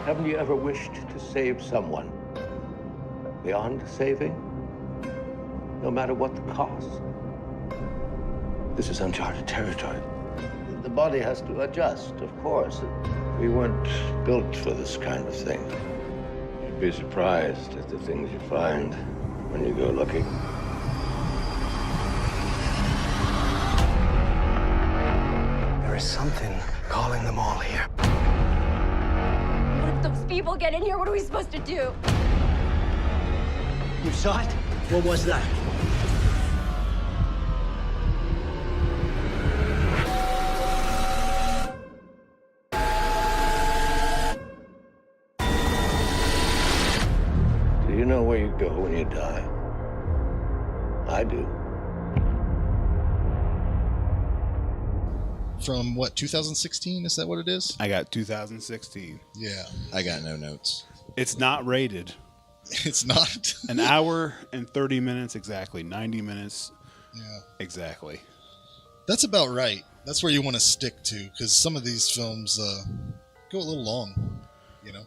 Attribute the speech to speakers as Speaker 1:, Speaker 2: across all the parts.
Speaker 1: Haven't you ever wished to save someone beyond saving? No matter what the cost? This is uncharted territory. The body has to adjust, of course. We weren't built for this kind of thing. You'd be surprised at the things you find when you go looking.
Speaker 2: There is something calling them all here.
Speaker 3: What if those people get in here? What are we supposed to do?
Speaker 2: You saw it? What was that?
Speaker 1: Do you know where you go when you die? I do.
Speaker 4: From what, 2016? Is that what it is?
Speaker 5: I got 2016.
Speaker 4: Yeah.
Speaker 6: I got no notes.
Speaker 5: It's not rated.
Speaker 4: It's not.
Speaker 5: An hour and 30 minutes exactly. 90 minutes.
Speaker 4: Yeah.
Speaker 5: Exactly.
Speaker 4: That's about right. That's where you want to stick to, because some of these films go a little long, you know.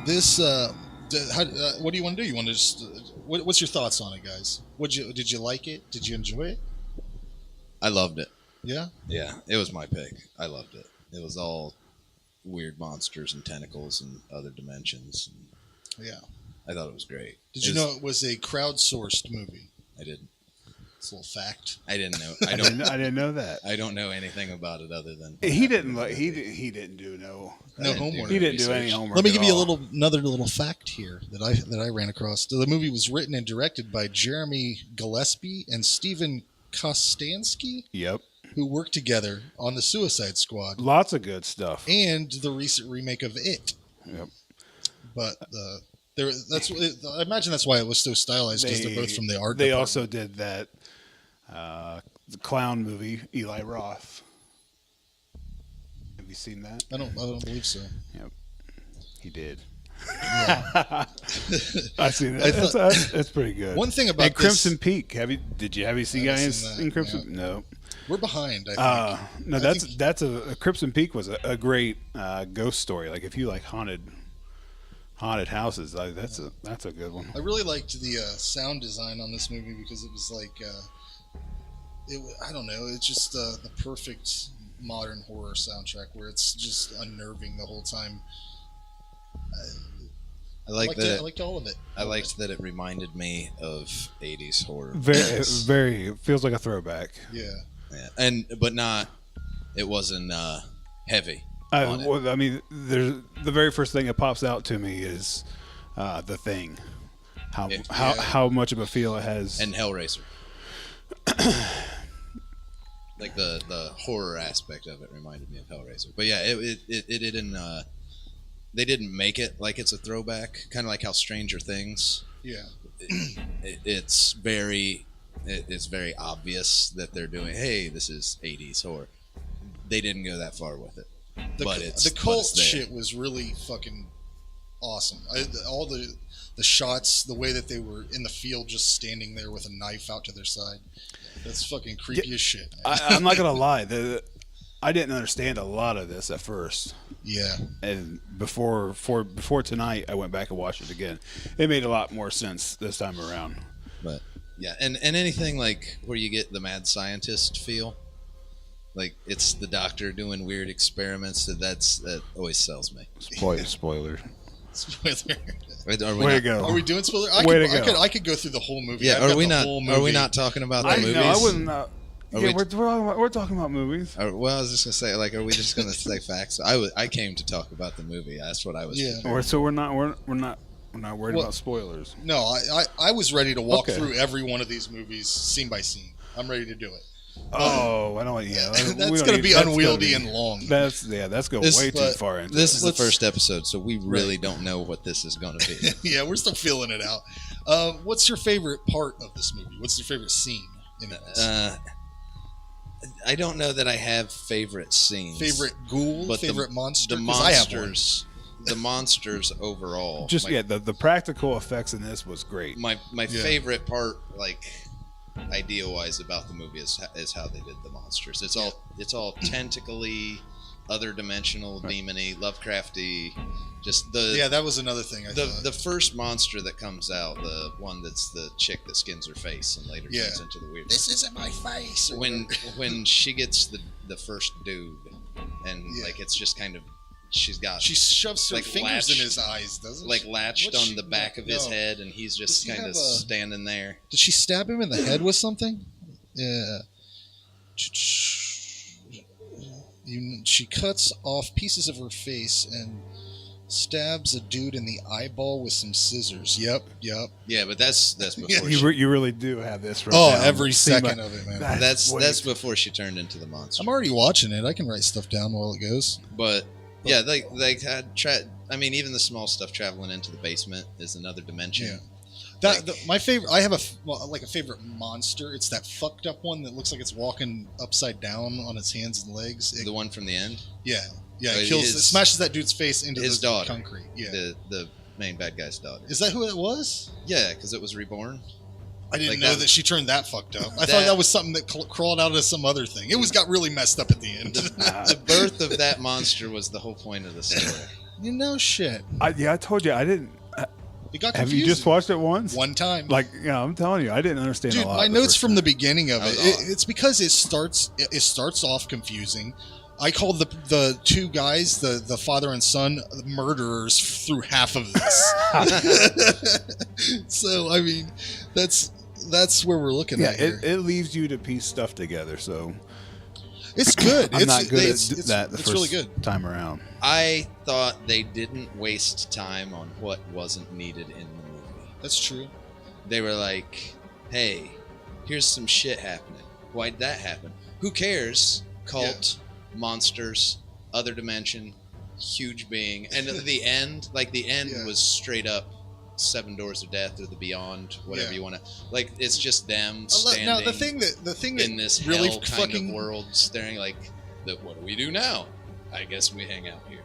Speaker 4: This, what do you want to do? You want to just, what's your thoughts on it, guys? Did you like it? Did you enjoy it?
Speaker 6: I loved it.
Speaker 4: Yeah?
Speaker 6: Yeah, it was my pick. I loved it. It was all weird monsters and tentacles and other dimensions.
Speaker 4: Yeah.
Speaker 6: I thought it was great.
Speaker 4: Did you know it was a crowdsourced movie?
Speaker 6: I didn't.
Speaker 4: It's a little fact.
Speaker 6: I didn't know.
Speaker 5: I didn't know that.
Speaker 6: I don't know anything about it other than
Speaker 5: He didn't do no
Speaker 4: homework.
Speaker 5: He didn't do any homework.
Speaker 4: Let me give you
Speaker 5: all.
Speaker 4: another little fact here that I ran across. The movie was written and directed by Jeremy Gillespie and Stephen Kostanski.
Speaker 5: Yep.
Speaker 4: Who worked together on the Suicide Squad.
Speaker 5: Lots of good stuff.
Speaker 4: And the recent remake of It.
Speaker 5: Yep.
Speaker 4: But I imagine that's why it was so stylized, because they're both from the art
Speaker 5: They
Speaker 4: department.
Speaker 5: also did that the clown movie, Eli Roth. Have you seen that?
Speaker 4: I don't believe so.
Speaker 5: Yep. He did.
Speaker 4: Yeah.
Speaker 5: I've seen that. That's pretty good.
Speaker 4: One thing about
Speaker 5: Crimson Peak. Have you seen guys in Crimson?
Speaker 4: Yeah.
Speaker 5: No.
Speaker 4: We're behind, I think.
Speaker 5: No, that's a Crimson Peak was a great ghost story. Like if you like haunted houses, that's a good one.
Speaker 4: I really liked the sound design on this movie, because it was like I don't know, it's just the perfect modern horror soundtrack where it's just unnerving the whole time. I liked all of it.
Speaker 6: I liked that it reminded me of 80s horror.
Speaker 5: Very feels like a throwback.
Speaker 4: Yeah.
Speaker 6: Yeah. But not. It wasn't heavy.
Speaker 5: Well, I mean, the very first thing that pops out to me is The Thing. How much of a feel it has.
Speaker 6: And Hellraiser. Like the horror aspect of it reminded me of Hellraiser. But yeah, it didn't. They didn't make it like it's a throwback, kind of like how Stranger Things.
Speaker 4: Yeah.
Speaker 6: It's very obvious that they're doing. Hey, this is 80s horror. They didn't go that far with it.
Speaker 4: The cult shit was really fucking awesome. All the shots, the way that they were in the field just standing there with a knife out to their side. That's fucking creepy as shit.
Speaker 5: I'm not gonna lie. I didn't understand a lot of this at first.
Speaker 4: Yeah.
Speaker 5: And before tonight, I went back and watched it again. It made a lot more sense this time around.
Speaker 6: But yeah, and anything like where you get the mad scientist feel, like it's the doctor doing weird experiments. That always sells me.
Speaker 5: Spoiler.
Speaker 4: Spoiler.
Speaker 5: Way to go.
Speaker 4: Are we doing spoiler? I could go through the whole movie.
Speaker 6: Yeah. Are we not talking about the movies?
Speaker 5: No, I wouldn't. We're talking about movies.
Speaker 6: Well, I was just gonna say, like, are we just gonna say facts? I came to talk about the movie. That's what I was.
Speaker 4: Yeah.
Speaker 5: So we're not worried about spoilers.
Speaker 4: No, I was ready to walk through every one of these movies scene by scene. I'm ready to do it.
Speaker 5: I don't. Yeah,
Speaker 4: that's going to be unwieldy and long.
Speaker 5: That's going way too far into.
Speaker 6: This is the first episode, so we really don't know what this is going to be.
Speaker 4: Yeah, we're still feeling it out. What's your favorite part of this movie? What's your favorite scene in this?
Speaker 6: I don't know that I have favorite scenes.
Speaker 4: Favorite ghoul?
Speaker 6: But
Speaker 4: favorite monster?
Speaker 6: The monsters. The monsters overall.
Speaker 5: The practical effects in this was great.
Speaker 6: My favorite part, like idea wise, about the movie is how they did the monsters. It's all tentacly, other dimensional, demony, Lovecrafty. Just
Speaker 4: that was another thing.
Speaker 6: The first monster that comes out, the one that's the chick that skins her face and later turns into the weird.
Speaker 4: This isn't my face.
Speaker 6: When she gets the first dude, and like it's just kind of she
Speaker 4: shoves her
Speaker 6: like
Speaker 4: fingers in his eyes, doesn't
Speaker 6: like
Speaker 4: she?
Speaker 6: latched on the back of his head, and he's just kind of standing there.
Speaker 4: Did she stab him in the head with something? Yeah. She cuts off pieces of her face and stabs a dude in the eyeball with some scissors. Yep.
Speaker 6: Yeah, but that's before.
Speaker 5: You really do have this.
Speaker 4: Every second of it, man.
Speaker 6: That's before she turned into the monster.
Speaker 4: I'm already watching it. I can write stuff down while it goes.
Speaker 6: But yeah, like I mean, even the small stuff traveling into the basement is another dimension.
Speaker 4: Yeah. My favorite. I have a favorite monster. It's that fucked up one that looks like it's walking upside down on its hands and legs.
Speaker 6: The one from the end.
Speaker 4: Yeah. It smashes that dude's face into
Speaker 6: his
Speaker 4: the
Speaker 6: daughter,
Speaker 4: concrete. Yeah,
Speaker 6: the main bad guy's daughter.
Speaker 4: Is that who it was?
Speaker 6: Yeah, because it was reborn.
Speaker 4: I didn't know that she turned that fucked up. I thought that was something that crawled out of some other thing. It got really messed up at the end.
Speaker 6: The birth of that monster was the whole point of the story.
Speaker 4: You know, shit.
Speaker 5: I told you I didn't.
Speaker 4: It got
Speaker 5: Have
Speaker 4: confusing.
Speaker 5: you just watched it once?
Speaker 4: One time.
Speaker 5: I'm telling you, I didn't understand
Speaker 4: Dude,
Speaker 5: a lot.
Speaker 4: my notes from the beginning of it's because it starts off confusing. I called the two guys, the father and son, murderers through half of this. So, I mean, that's where we're looking at here.
Speaker 5: It leaves you to piece stuff together, so...
Speaker 4: It's good.
Speaker 5: I'm not good at that the
Speaker 4: it's
Speaker 5: first
Speaker 4: really good.
Speaker 5: time around.
Speaker 6: I thought they didn't waste time on what wasn't needed in the movie.
Speaker 4: That's true.
Speaker 6: They were like, hey, here's some shit happening. Why'd that happen? Who cares? Cult, monsters, other dimension, huge being. And at the end, was straight up 7 Doors of Death or the Beyond, whatever you want to. Like, it's just them standing.
Speaker 4: Now, the thing that
Speaker 6: in this
Speaker 4: really
Speaker 6: hell kind of world, staring like, what do we do now? I guess we hang out here.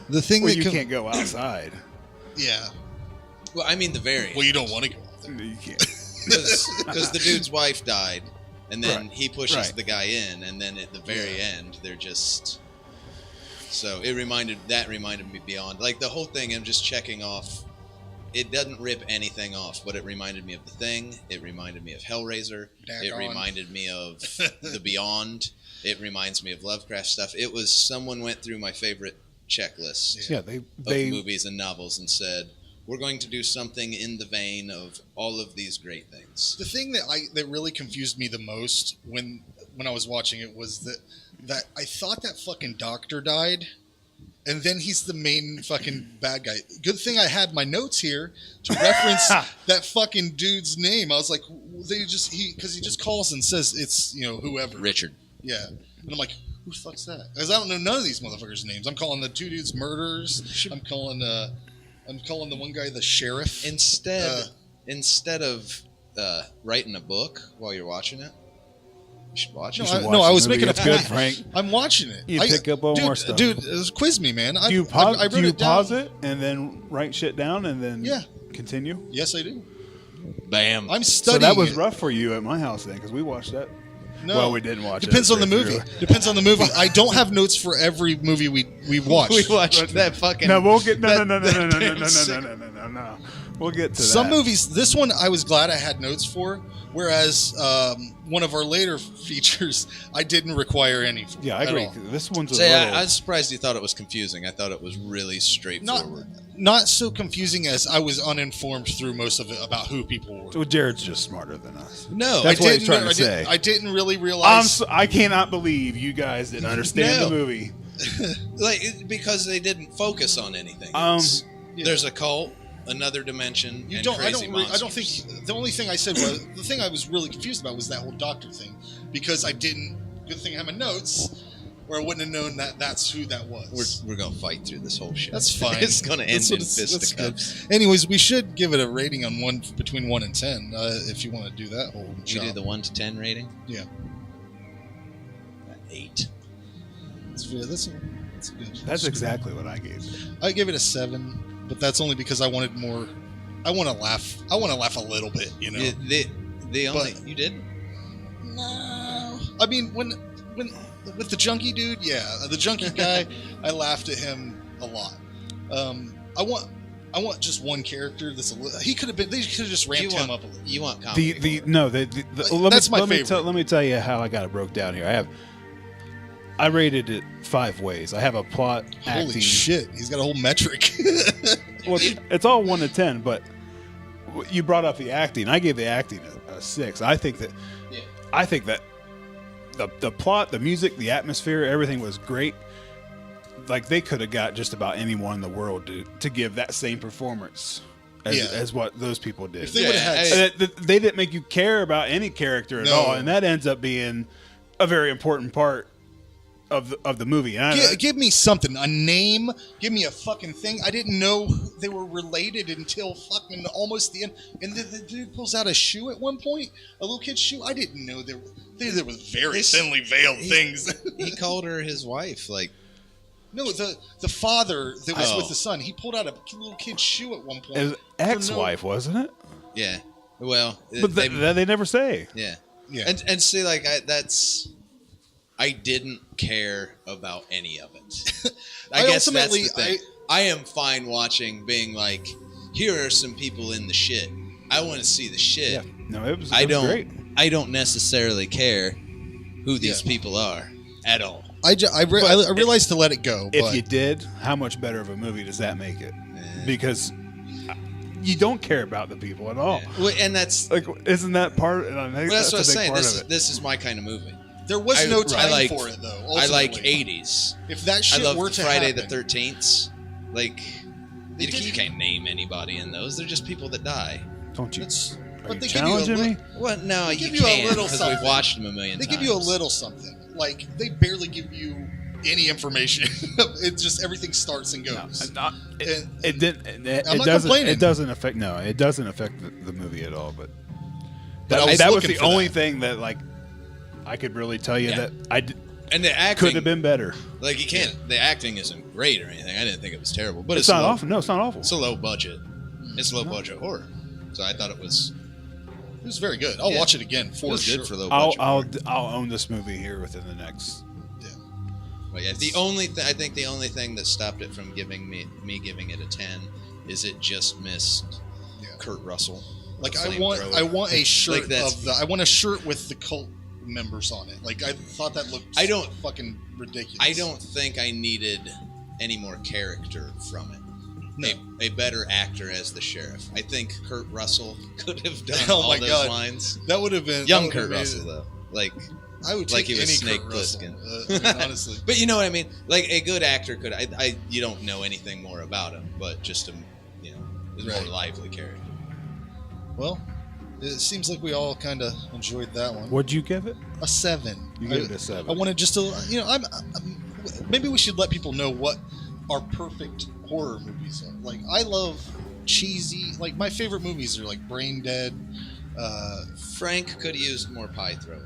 Speaker 4: The thing
Speaker 5: that you can't go outside.
Speaker 4: Yeah.
Speaker 6: Well, I mean the variant.
Speaker 4: Well, you don't want to go out there.
Speaker 5: You can't.
Speaker 6: Because the dude's wife died, and then he pushes the guy in, and then at the very end, they're just. So it reminded me Beyond. Like the whole thing, I'm just checking off. It doesn't rip anything off, but it reminded me of The Thing. It reminded me of Hellraiser. Reminded me of The Beyond. It reminds me of Lovecraft stuff. It was someone went through my favorite checklist of movies and novels and said, we're going to do something in the vein of all of these great things.
Speaker 4: The thing that really confused me the most when I was watching it was that I thought that fucking doctor died. And then he's the main fucking bad guy. Good thing I had my notes here to reference that fucking dude's name. I was like, because he just calls and says it's whoever.
Speaker 6: Richard.
Speaker 4: Yeah, and I'm like, who the fuck's that? Because I don't know none of these motherfuckers' names. I'm calling the two dudes murderers. I'm calling the one guy the sheriff.
Speaker 6: Instead of writing a book while you're watching it. You should watch it.
Speaker 4: I was making a
Speaker 5: point. Good, Frank.
Speaker 4: I'm watching it.
Speaker 5: You pick up more stuff.
Speaker 4: Dude, quiz me, man.
Speaker 5: Do you pause it and then write shit down and then continue?
Speaker 4: Yes, I do.
Speaker 6: Bam.
Speaker 4: I'm studying.
Speaker 5: So that was rough for you at my house then, because we watched that.
Speaker 4: No,
Speaker 5: well, we didn't watch it.
Speaker 4: Depends on the movie. Depends on the movie. I don't have notes for every movie we watched.
Speaker 6: We watched that fucking.
Speaker 5: No, we'll get no. We'll get to
Speaker 4: some movies. This one I was glad I had notes for. Whereas one of our later features, I didn't require any.
Speaker 5: Yeah, I agree. This one's
Speaker 6: I was surprised you thought it was confusing. I thought it was really straightforward.
Speaker 4: Not so confusing as I was uninformed through most of it about who people were.
Speaker 5: So Jared's just smarter than us.
Speaker 6: No,
Speaker 5: that's what he's trying to say.
Speaker 4: I didn't really realize.
Speaker 5: I cannot believe you guys didn't understand the movie.
Speaker 6: Because they didn't focus on anything. There's a cult. Another dimension. I don't think
Speaker 4: the only thing I said was the thing I was really confused about was that whole doctor thing because I didn't. Good thing I have my notes, or I wouldn't have known that's who that was.
Speaker 6: We're gonna fight through this whole shit.
Speaker 4: That's fine.
Speaker 6: It's gonna end in fisticuffs.
Speaker 4: Anyways, we should give it a rating on between 1 and 10 if you want to do that whole.
Speaker 6: You do the 1 to 10 rating.
Speaker 4: Yeah.
Speaker 6: 8.
Speaker 4: That's good.
Speaker 5: That's exactly what I gave it.
Speaker 4: I gave it a 7. But that's only because I wanted more. I want to laugh. I want to laugh a little bit,
Speaker 6: you didn't.
Speaker 4: No. I mean, with the junkie dude, the junkie guy, I laughed at him a lot. I want just one character that's he could have been. They could have just ramped him up a little.
Speaker 6: You want comedy?
Speaker 4: That's my favorite.
Speaker 5: Let me tell you how I got it broke down here. I rated it 5 ways. I have a plot, acting.
Speaker 4: Holy shit! He's got a whole metric.
Speaker 5: Well, it's all 1 to 10, but you brought up the acting. I gave the acting a 6. I think that the plot, the music, the atmosphere, everything was great. Like, they could have got just about anyone in the world to give that same performance as what those people did.
Speaker 4: If they would have had,
Speaker 5: they didn't make you care about any character at all, and that ends up being a very important part of the movie.
Speaker 4: Give me something, a name. Give me a fucking thing. I didn't know they were related until fucking almost the end. And the dude pulls out a shoe at one point, a little kid's shoe. I didn't know there was very thinly veiled things.
Speaker 6: He called her his wife, like.
Speaker 4: No, the father that was with the son, he pulled out a little kid's shoe at one point.
Speaker 5: His ex-wife, wasn't it?
Speaker 6: Yeah. Well,
Speaker 5: but they never say.
Speaker 6: Yeah.
Speaker 4: Yeah.
Speaker 6: And see, like, I didn't care about any of it. I guess that's the thing. I am fine watching, being like, here are some people in the shit. I want to see the shit.
Speaker 5: Yeah. No, it was great.
Speaker 6: I don't necessarily care who these people are at all.
Speaker 4: I realized to let it go.
Speaker 5: If you did, how much better of a movie does that make it? Because you don't care about the people at all.
Speaker 6: Yeah. Well, and that's
Speaker 5: like, isn't that part? And I think
Speaker 6: that's what I'm saying.
Speaker 5: Part
Speaker 6: This is my kind of movie.
Speaker 4: There was no time for it, though. Ultimately.
Speaker 6: I like 80s.
Speaker 4: If that shit
Speaker 6: I love
Speaker 4: were to
Speaker 6: Friday
Speaker 4: happen,
Speaker 6: the 13th. Like, you can't name anybody in those. They're just people that die.
Speaker 5: Don't you? Are you
Speaker 4: they
Speaker 5: challenging
Speaker 4: give you
Speaker 5: me?
Speaker 6: Well, no, you
Speaker 4: give you a
Speaker 6: can't
Speaker 4: little
Speaker 6: because
Speaker 4: something.
Speaker 6: we've watched them a million times.
Speaker 4: They give you a little something. Like, they barely give you any information. It's just everything starts and goes.
Speaker 5: No, it didn't.
Speaker 4: I'm not complaining.
Speaker 5: It doesn't affect. No, it doesn't affect the movie at all. But
Speaker 4: I was
Speaker 5: that was
Speaker 4: looking
Speaker 5: the
Speaker 4: for
Speaker 5: only
Speaker 4: that.
Speaker 5: thing that, like, I could really tell you that
Speaker 6: and the acting
Speaker 5: could have been better.
Speaker 6: Like, you can't. The acting isn't great or anything. I didn't think it was terrible, but
Speaker 5: It's not awful. No, it's not awful.
Speaker 6: It's a low budget. It's low budget horror. So I thought it was.
Speaker 4: It was very good. I'll watch it again for
Speaker 6: It was
Speaker 4: sure.
Speaker 6: good for low budget.
Speaker 5: I'll own this movie here within the next.
Speaker 6: But yeah, I think the only thing that stopped it from giving me giving it a 10 is it just missed Kurt Russell.
Speaker 4: Like, I want a shirt
Speaker 6: like
Speaker 4: I want a shirt with the cult members on it. Like, I thought that looked fucking ridiculous.
Speaker 6: I don't think I needed any more character from it. No. A better actor as the sheriff. I think Kurt Russell could have done all those lines.
Speaker 4: That would have been
Speaker 6: young Kurt Russell though. Like,
Speaker 4: I would
Speaker 6: like
Speaker 4: take
Speaker 6: he was
Speaker 4: any
Speaker 6: Snake
Speaker 4: Kurt Russell,
Speaker 6: Plissken.
Speaker 4: honestly.
Speaker 6: But you know what I mean? Like, a good actor could. You don't know anything more about him, but just a more lively character.
Speaker 4: Well, it seems like we all kind of enjoyed that one.
Speaker 5: What'd you give it?
Speaker 4: A 7.
Speaker 5: You gave it a 7.
Speaker 4: I wanted just to, maybe we should let people know what our perfect horror movies are. Like, I love cheesy. Like, my favorite movies are like Brain Dead.
Speaker 6: Frank could have used more pie throat.